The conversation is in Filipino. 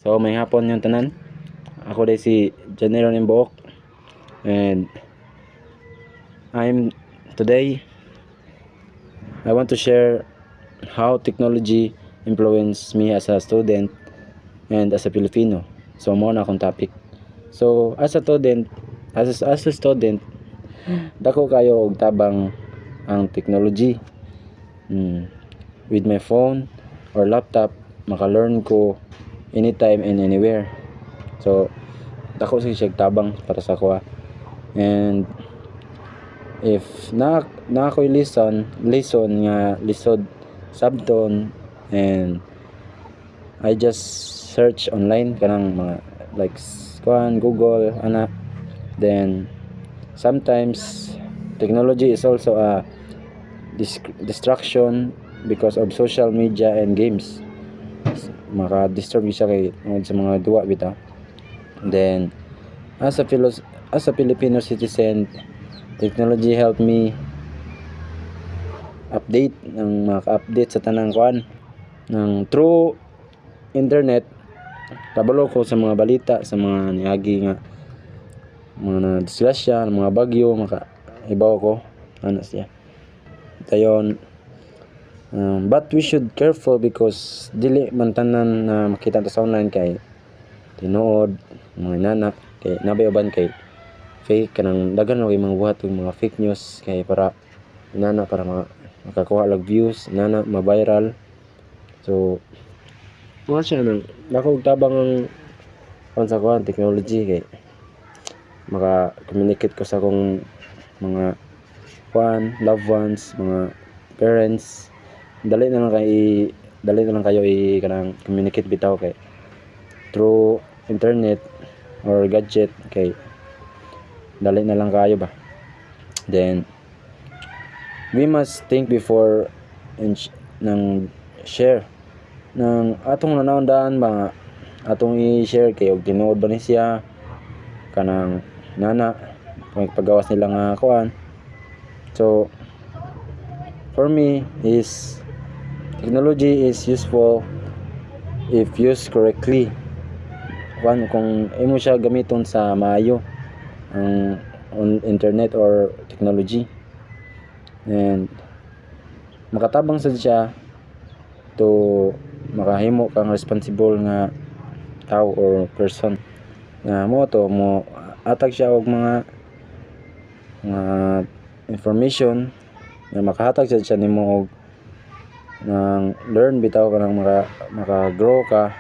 So may hapon yung tanan. Ako day si Janeiro Nimbook, and today I want to share how technology influenced me as a student and as a Filipino. So mo na akong topic. So as a student, dako kayo og tabang ang technology. With my phone or laptop, maka-learn ko anytime and anywhere. So dako siya tabang para sa ako. And if na ako'y lesson nga lisod sabton, and I just search online kanang mga like Google ana. Then sometimes technology is also a distraction because of social media and games. Maka-disturb siya kay sa mga duwa bitaw. Then as a Filipino citizen, technology helped me maka-update sa tanang kuan ng through internet. Kabalo ko sa mga balita, sa mga niagi nga mga disgrasya, mga bagyo, ibaw ko ano siya dayon. But we should careful because dili man tanan na makita ta sa online kay tinuod mga nana, kay nabay uban kay fake kanang daghan kay mga buhat og mga fake news kay para nana para makakuha lag views nana ma-viral. So mo siya nang dako tabang ang sa kuan technology kay maka-communicate ko sa akong mga loved ones, mga parents. Dali na lang kayo kanang communicate bitaw kay through internet or gadget, kay dali na lang kayo ba. Then we must think before nang share ng atong nanaundaan ba atong i-share kay og tinuod ba ni siya kanang nana pagawas nila nga kuan. So for me is technology is useful if used correctly. Kung imo siya gamiton sa maayo ang internet or technology, and makatabang sad siya to makahimo kang responsible nga tao or person nga mo atag siya og mga information nga makahatag siya nimo og nang learn bitaw ka nang maka-grow ka